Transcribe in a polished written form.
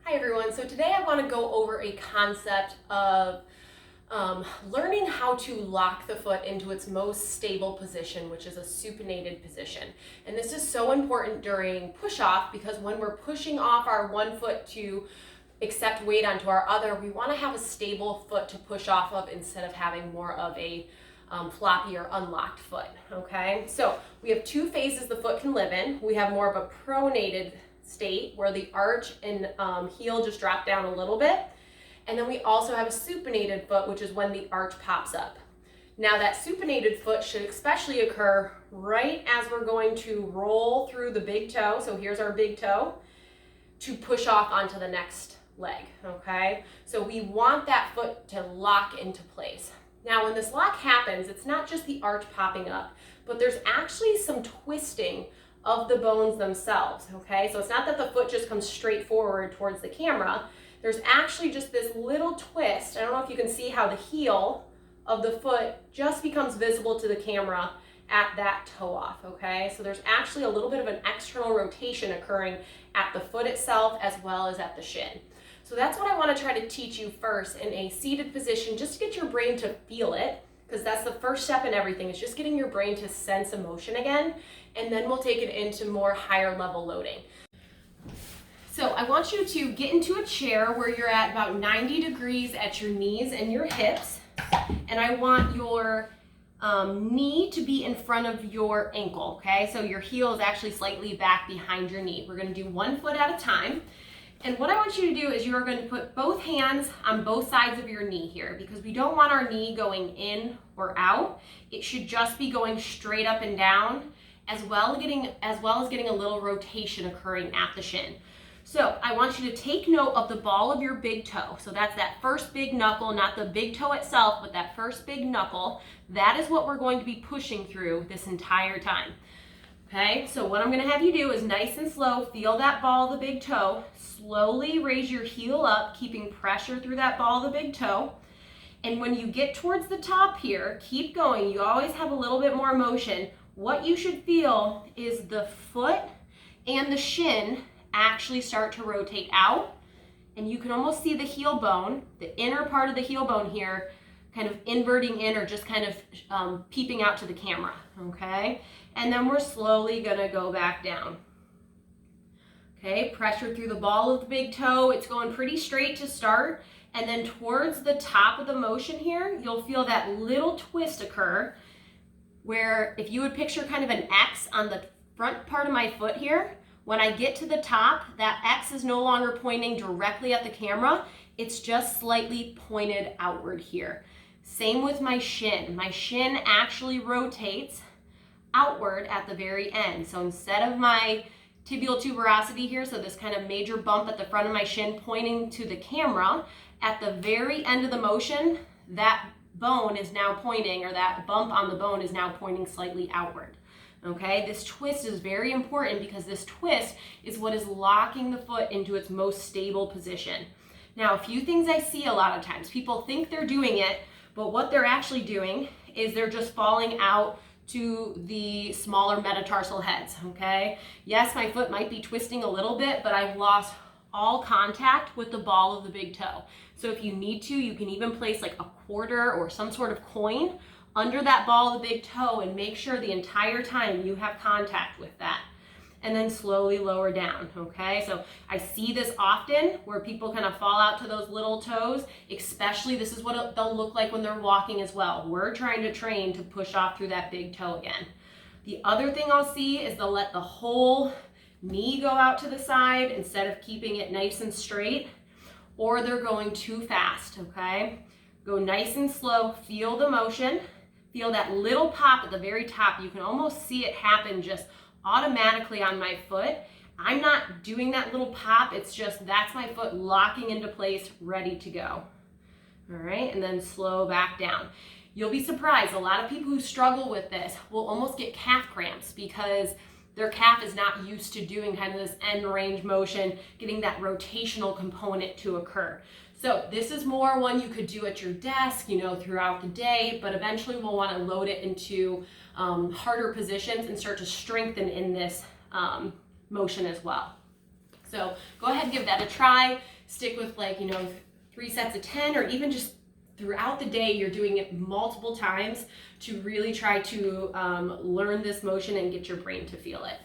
Hi everyone, so today I want to go over a concept of learning how to lock the foot into its most stable position, which is a supinated position. And this is so important during push-off because when we're pushing off our one foot to accept weight onto our other, we want to have a stable foot to push off of instead of having more of a floppy or unlocked foot, okay? So we have two phases the foot can live in. We have more of a pronated state where the arch and heel just drop down a little bit. And then we also have a supinated foot, which is when the arch pops up. Now that supinated foot should especially occur right as we're going to roll through the big toe. So here's our big toe to push off onto the next leg, okay? So we want that foot to lock into place. Now when this lock happens, it's not just the arch popping up, but there's actually some twisting of the bones themselves, okay? So it's not that the foot just comes straight forward towards the camera. There's actually just this little twist. I don't know if you can see how the heel of the foot just becomes visible to the camera at that toe off, okay? So there's actually a little bit of an external rotation occurring at the foot itself as well as at the shin. So that's what I want to try to teach you first in a seated position, just to get your brain to feel it, because that's the first step in everything. It's just getting your brain to sense emotion again, and then we'll take it into more higher level loading. So I want you to get into a chair where you're at about 90 degrees at your knees and your hips, and I want your knee to be in front of your ankle, okay? So your heel is actually slightly back behind your knee. We're gonna do one foot at a time. And what I want you to do is you're going to put both hands on both sides of your knee here, because we don't want our knee going in or out. It should just be going straight up and down, as well as getting a little rotation occurring at the shin. So I want you to take note of the ball of your big toe. So that's that first big knuckle, not the big toe itself, but that first big knuckle. That is what we're going to be pushing through this entire time. Okay, so what I'm going to have you do is nice and slow, feel that ball of the big toe, slowly raise your heel up, keeping pressure through that ball of the big toe. And when you get towards the top here, keep going. You always have a little bit more motion. What you should feel is the foot and the shin actually start to rotate out, and you can almost see the heel bone, the inner part of the heel bone here, kind of inverting in or just kind of peeping out to the camera, okay? And then we're slowly gonna go back down. Okay, pressure through the ball of the big toe. It's going pretty straight to start. And then towards the top of the motion here, you'll feel that little twist occur where if you would picture kind of an X on the front part of my foot here, when I get to the top, that X is no longer pointing directly at the camera. It's just slightly pointed outward here. Same with my shin. My shin actually rotates outward at the very end. So instead of my tibial tuberosity here, so this kind of major bump at the front of my shin pointing to the camera, at the very end of the motion, that bone is now pointing, or that bump on the bone is now pointing slightly outward. Okay, this twist is very important because this twist is what is locking the foot into its most stable position. Now, a few things I see a lot of times, people think they're doing it, but what they're actually doing is they're just falling out to the smaller metatarsal heads, okay? Yes, my foot might be twisting a little bit, but I've lost all contact with the ball of the big toe. So if you need to, you can even place like a quarter or some sort of coin under that ball of the big toe and make sure the entire time you have contact with that. And then slowly lower down, okay? So I see this often where people kind of fall out to those little toes, especially this is what they'll look like when they're walking as well. We're trying to train to push off through that big toe again. The other thing I'll see is they'll let the whole knee go out to the side instead of keeping it nice and straight, or they're going too fast, okay? Go nice and slow, feel the motion, feel that little pop at the very top. You can almost see it happen just automatically on my foot. I'm not doing that little pop, it's just that's my foot locking into place, ready to go. All right, and then slow back down. You'll be surprised, a lot of people who struggle with this will almost get calf cramps because their calf is not used to doing kind of this end range motion, getting that rotational component to occur. So this is more one you could do at your desk, you know, throughout the day, but eventually we'll want to load it into harder positions and start to strengthen in this motion as well. So go ahead and give that a try. stick with like, 3 sets of 10, or even just throughout the day, you're doing it multiple times to really try to learn this motion and get your brain to feel it.